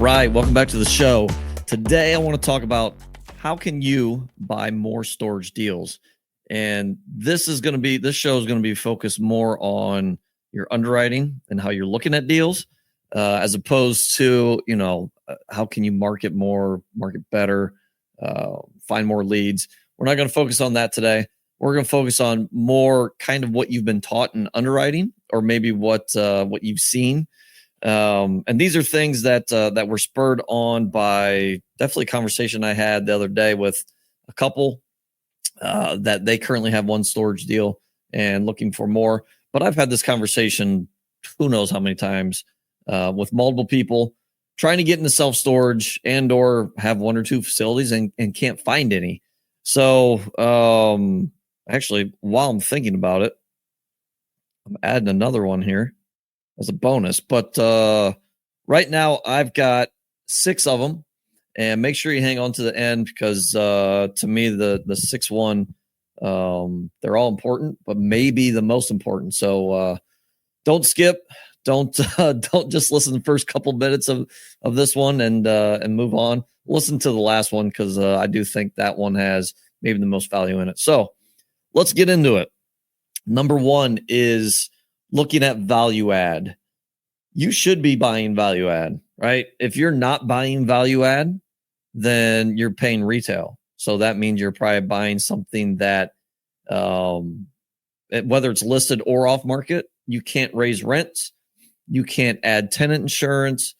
right, welcome back to the show. Today I want to talk about how can you buy more storage deals. And this show is going to be focused more on your underwriting and how you're looking at deals, as opposed to, how can you market more, market better, find more leads. We're not going to focus on that today. We're going to focus on more kind of what you've been taught in underwriting, or maybe what you've seen. And these are things that were spurred on by definitely a conversation I had the other day with a couple that they currently have one storage deal and looking for more. But I've had this conversation who knows how many times with multiple people trying to get into self-storage and or have one or two facilities and can't find any. So actually, while I'm thinking about it, I'm adding another one here as a bonus. But right now I've got 6 of them, and make sure you hang on to the end because to me the 6th one, they're all important, but maybe the most important. So don't skip. Don't just listen to the first couple minutes of this one and move on. Listen to the last one because I do think that one has maybe the most value in it. So let's get into it. Number 1 is looking at value add. You should be buying value add, right? If you're not buying value add, then you're paying retail. So that means you're probably buying something that, whether it's listed or off market, you can't raise rents. You can't add tenant insurance.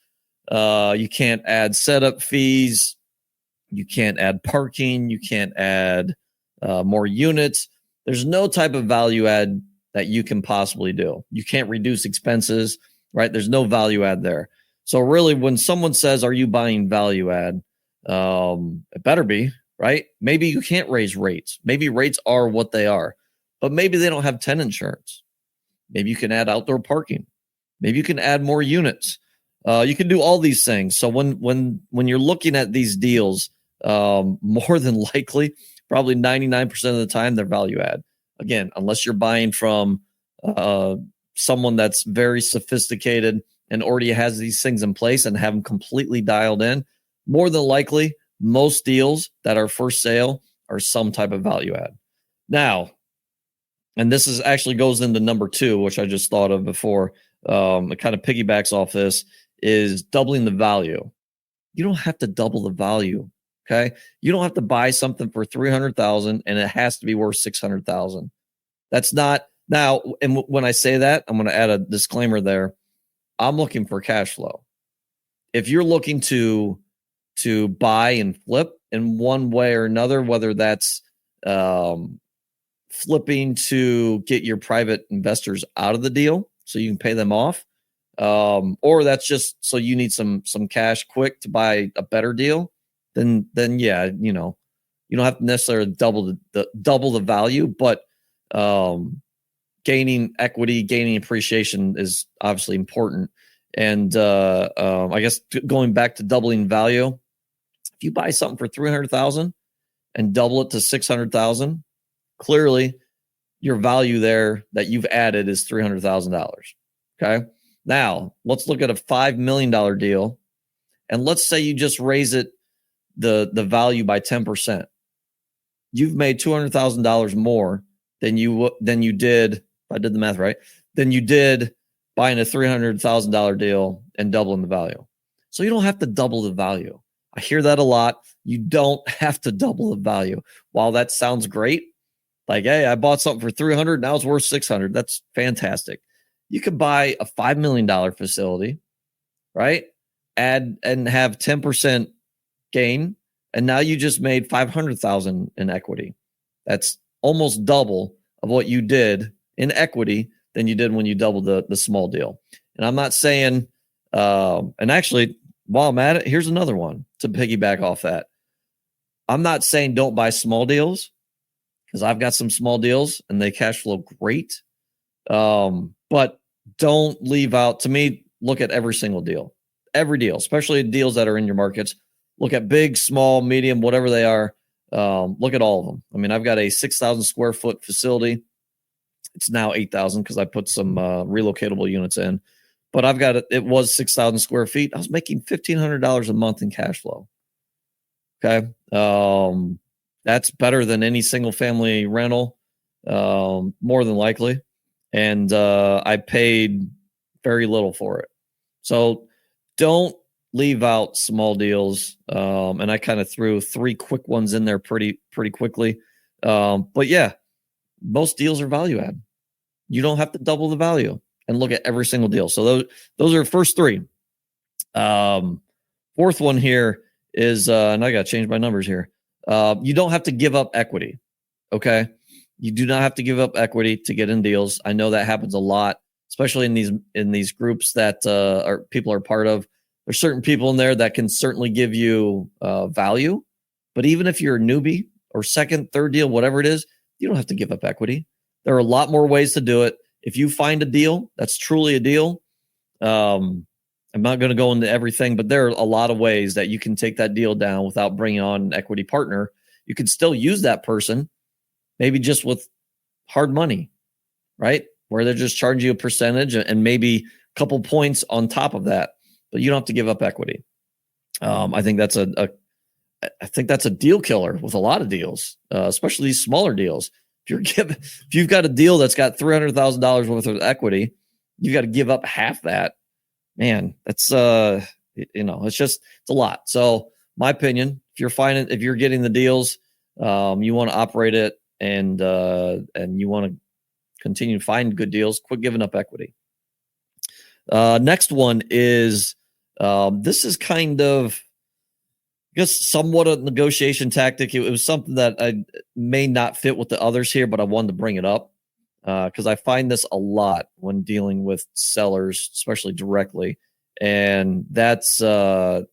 You can't add setup fees. You can't add parking. You can't add more units. There's no type of value add that you can possibly do. You can't reduce expenses, right? There's no value add there. So really, when someone says, are you buying value add? It better be, right? Maybe you can't raise rates. Maybe rates are what they are, but maybe they don't have tenant insurance. Maybe you can add outdoor parking. Maybe you can add more units. You can do all these things. So when you're looking at these deals, more than likely, probably 99% of the time, they're value add. Again, unless you're buying from someone that's very sophisticated and already has these things in place and have them completely dialed in, more than likely, most deals that are for sale are some type of value add. Now, and this is actually goes into number 2, which I just thought of before. It kind of piggybacks off this, is doubling the value. You don't have to double the value. Okay. You don't have to buy something for $300,000 and it has to be worth $600,000. That's not now. And when I say that, I'm going to add a disclaimer there. I'm looking for cash flow. If you're looking to buy and flip in one way or another, whether that's flipping to get your private investors out of the deal so you can pay them off, or that's just so you need some cash quick to buy a better deal, then yeah, you don't have to necessarily double the value, but gaining equity, gaining appreciation is obviously important. And I guess going back to doubling value, if you buy something for $300,000 and double it to $600,000, clearly your value there that you've added is $300,000. Okay. Now let's look at a $5 million deal. And let's say you just raise it, the value by 10%. You've made $200,000 more than you did, if I did the math right, than you did buying a $300,000 deal and doubling the value. So you don't have to double the value. I hear that a lot. You don't have to double the value. While that sounds great, like, hey, I bought something for $300, now it's worth $600. That's fantastic. You could buy a $5 million facility, right? Add and have 10% gain, and now you just made $500,000 in equity. That's almost double of what you did in equity than you did when you doubled the small deal. And I'm not saying, and actually, while I'm at it, here's another one to piggyback off that. I'm not saying don't buy small deals, because I've got some small deals and they cash flow great. But don't leave out, to me, look at every single deal, especially deals that are in your markets. Look at big, small, medium, whatever they are. Look at all of them. I mean, I've got a 6,000 square foot facility. It's now 8,000 because I put some relocatable units in. but I've got it was 6,000 square feet. I was making $1,500 a month in cash flow. Okay. That's better than any single family rental, more than likely. And I paid very little for it. So don't leave out small deals. And I kind of threw 3 quick ones in there pretty quickly. But yeah, most deals are value add. You don't have to double the value and look at every single deal. So those are first 3. Fourth one here is, and I got to change my numbers here. You don't have to give up equity. Okay. You do not have to give up equity to get in deals. I know that happens a lot, especially in these groups that people are part of. There's certain people in there that can certainly give you value, but even if you're a newbie or second, third deal, whatever it is, you don't have to give up equity. There are a lot more ways to do it. If you find a deal that's truly a deal, I'm not going to go into everything, but there are a lot of ways that you can take that deal down without bringing on an equity partner. You can still use that person, maybe just with hard money, right? Where they're just charging you a percentage and maybe a couple points on top of that, but you don't have to give up equity. I think that's a deal killer with a lot of deals, especially these smaller deals. If you've got a deal that's got $300,000 worth of equity, you've got to give up half that. Man, that's it's a lot. So my opinion, if you're getting the deals, you want to operate it and you want to continue to find good deals, quit giving up equity. Next one is this is kind of, I guess, somewhat a negotiation tactic. It was something that I may not fit with the others here, but I wanted to bring it up because I find this a lot when dealing with sellers, especially directly. And that's other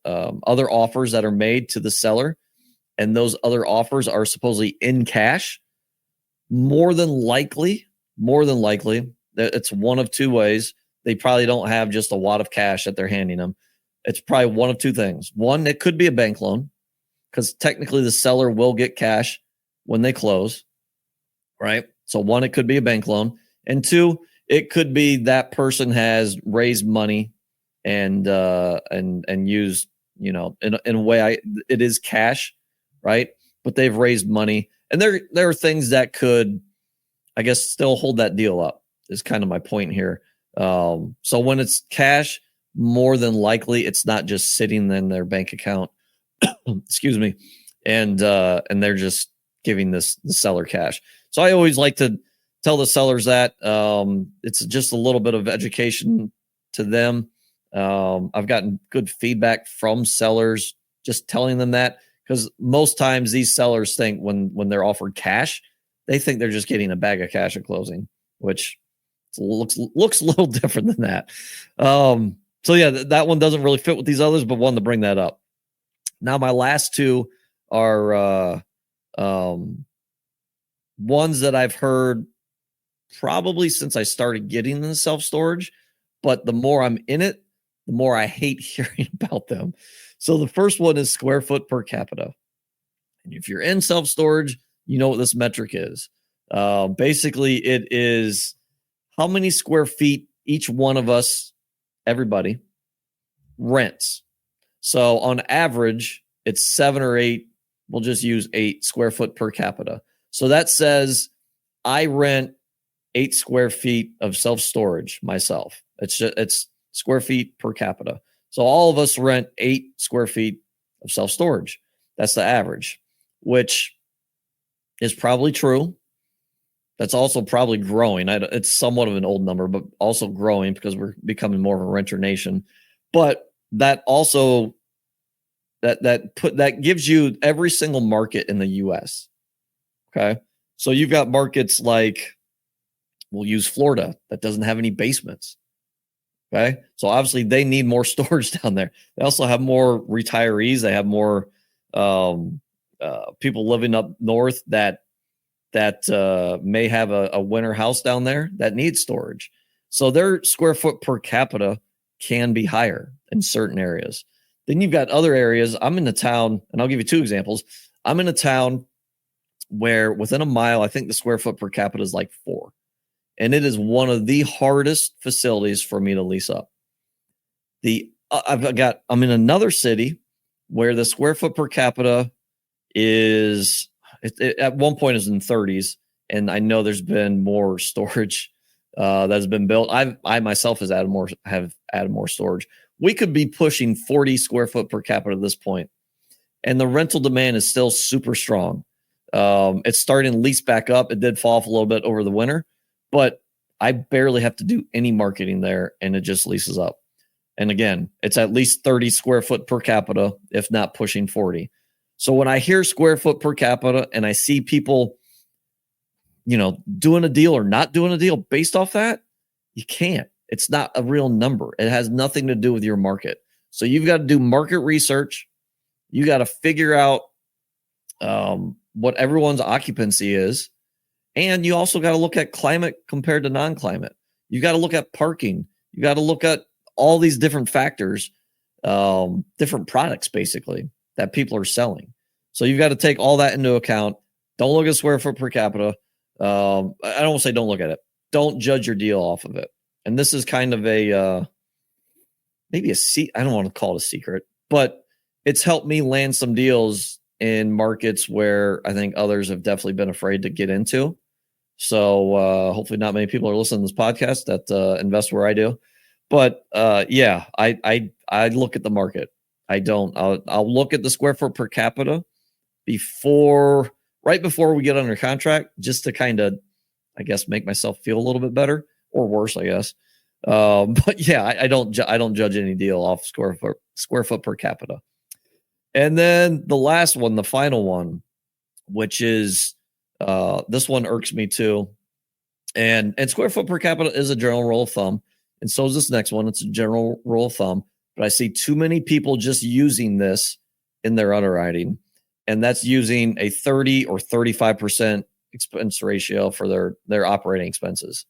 offers that are made to the seller. And those other offers are supposedly in cash. More than likely, it's one of 2 ways. They probably don't have just a wad of cash that they're handing them. It's probably one of 2 things. One, it could be a bank loan because technically the seller will get cash when they close, right? So 1, it could be a bank loan. And 2, it could be that person has raised money and used, in a way, it is cash, right? But they've raised money. And there are things that could, I guess, still hold that deal up is kind of my point here. So when it's cash, more than likely it's not just sitting in their bank account, excuse me, and they're just giving the seller cash. So I always like to tell the sellers that it's just a little bit of education to them. I've gotten good feedback from sellers just telling them that, because most times these sellers think when they're offered cash, they think they're just getting a bag of cash at closing, which looks a little different than that. So yeah, that one doesn't really fit with these others, but wanted to bring that up. Now my last 2 are ones that I've heard probably since I started getting into self-storage, but the more I'm in it, the more I hate hearing about them. So the first one is square foot per capita. And if you're in self-storage, you know what this metric is. Basically, it is how many square feet each one of us, everybody, rents. So on average, it's 7 or 8. We'll just use 8 square foot per capita. So that says I rent 8 square feet of self-storage myself. It's square feet per capita. So all of us rent 8 square feet of self-storage. That's the average, which is probably true. That's also probably growing. It's somewhat of an old number, but also growing because we're becoming more of a renter nation. But that also that gives you every single market in the U.S. Okay, so you've got markets like, we'll use Florida, that doesn't have any basements. Okay, so obviously they need more storage down there. They also have more retirees. They have more people living up north that may have a winter house down there that needs storage. So their square foot per capita can be higher in certain areas. Then you've got other areas. I'm in a town, and I'll give you 2 examples. I'm in a town where within a mile, I think the square foot per capita is like 4. And it is one of the hardest facilities for me to lease up. I'm in another city where the square foot per capita is at one point is in 30s, and I know there's been more storage that's been built. I myself have added more storage. We could be pushing 40 square foot per capita at this point, and the rental demand is still super strong. It's starting to lease back up. It did fall off a little bit over the winter, but I barely have to do any marketing there, and it just leases up. And again, it's at least 30 square foot per capita, if not pushing 40. So when I hear square foot per capita and I see people, doing a deal or not doing a deal based off that, you can't. It's not a real number. It has nothing to do with your market. So you've got to do market research. You got to figure out what everyone's occupancy is. And you also got to look at climate compared to non-climate. You got to look at parking. You got to look at all these different factors, different products basically that people are selling. So you've got to take all that into account. Don't look at square foot per capita. I don't want to say don't look at it. Don't judge your deal off of it. And this is kind of maybe I don't want to call it a secret, but it's helped me land some deals in markets where I think others have definitely been afraid to get into. So hopefully not many people are listening to this podcast that invest where I do. But yeah, I look at the market. I'll look at the square foot per capita right before we get under contract, just to kind of, I guess, make myself feel a little bit better or worse, I guess. But yeah, I don't judge any deal off square foot per capita. And then the last one, the final one, which is this one irks me too. And square foot per capita is a general rule of thumb. And so is this next one. It's a general rule of thumb. But I see too many people just using this in their underwriting. And that's using a 30 or 35% expense ratio for their operating expenses,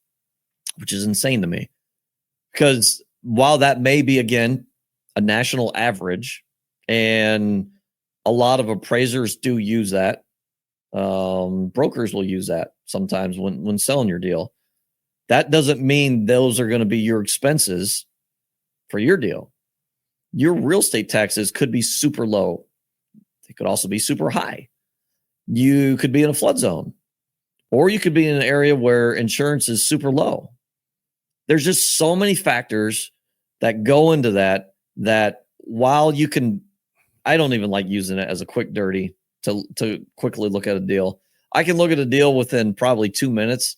which is insane to me. Because while that may be, again, a national average, and a lot of appraisers do use that, brokers will use that sometimes when selling your deal. That doesn't mean those are going to be your expenses for your deal. Your real estate taxes could be super low. They could also be super high. You could be in a flood zone, or you could be in an area where insurance is super low. There's just so many factors that go into that while you can, I don't even like using it as a quick dirty to quickly look at a deal. I can look at a deal within probably 2 minutes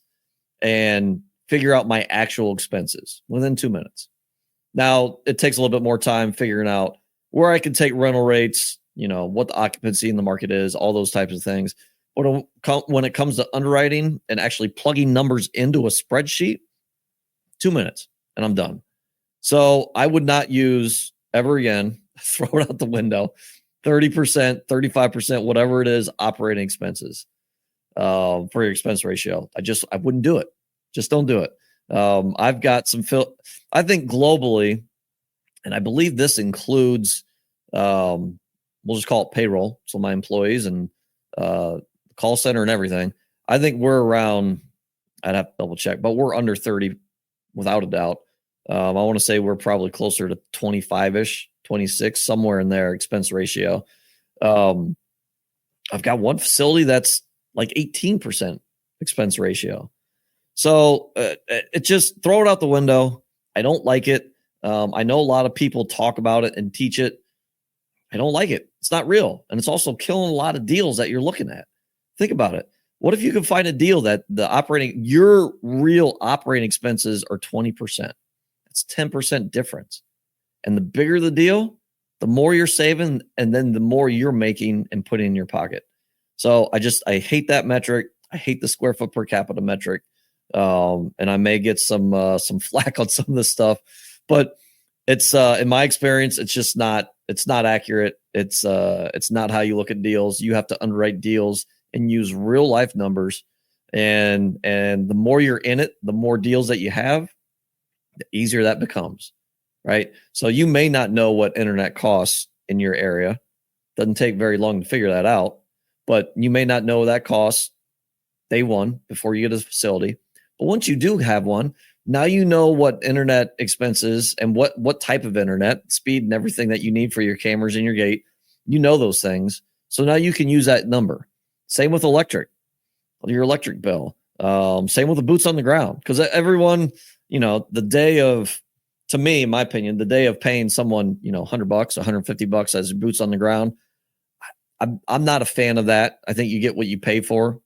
and figure out my actual expenses within 2 minutes. Now, it takes a little bit more time figuring out where I can take rental rates, what the occupancy in the market is, all those types of things. But when it comes to underwriting and actually plugging numbers into a spreadsheet, 2 minutes and I'm done. So I would not use ever again, throw it out the window, 30%, 35%, whatever it is, operating expenses for your expense ratio. I wouldn't do it. Just don't do it. I've got I think globally, and I believe this includes, we'll just call it payroll. So my employees and call center and everything. I think we're around, I'd have to double check, but we're under 30 without a doubt. I want to say we're probably closer to 25-ish, 26, somewhere in there, expense ratio. I've got one facility that's like 18% expense ratio. So it just throw it out the window. I don't like it. I know a lot of people talk about it and teach it. I don't like it. It's not real. And it's also killing a lot of deals that you're looking at. Think about it. What if you could find a deal that your real operating expenses are 20%? That's 10% difference. And the bigger the deal, the more you're saving, and then the more you're making and putting in your pocket. So I hate that metric. I hate the square foot per capita metric. And I may get some flack on some of this stuff, but it's in my experience, it's not accurate. It's not how you look at deals. You have to underwrite deals and use real life numbers. And the more you're in it, the more deals that you have, the easier that becomes, right? So you may not know what internet costs in your area. Doesn't take very long to figure that out, but you may not know that costs day one before you get a facility. But once you do have one, Now you know what internet expense is and what type of internet, speed and everything that you need for your cameras and your gate. You know those things. So now you can use that number. Same with your electric bill. Same with the boots on the ground. Because everyone, to me, in my opinion, the day of paying someone, $100, $150 as boots on the ground, I'm not a fan of that. I think you get what you pay for.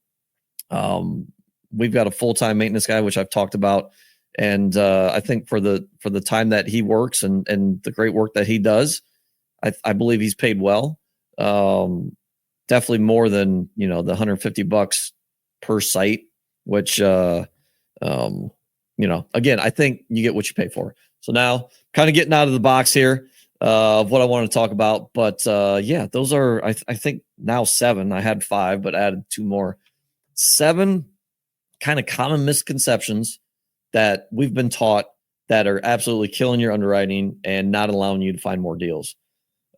We've got a full-time maintenance guy, which I've talked about. And I think for the time that he works and the great work that he does, I believe he's paid well. Definitely more than, the $150 per site, which, again, I think you get what you pay for. So now kind of getting out of the box here of what I want to talk about. But those are, I think now 7. I had 5, but added 2 more. 7 kind of common misconceptions that we've been taught that are absolutely killing your underwriting and not allowing you to find more deals.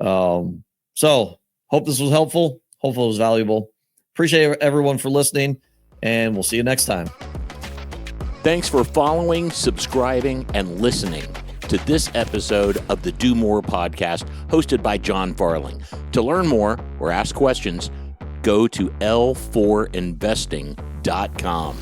So hope this was helpful. Hopefully it was valuable. Appreciate everyone for listening, and we'll see you next time. Thanks for following, subscribing, and listening to this episode of the Do More podcast hosted by John Farling. To learn more or ask questions, go to l4investing.com.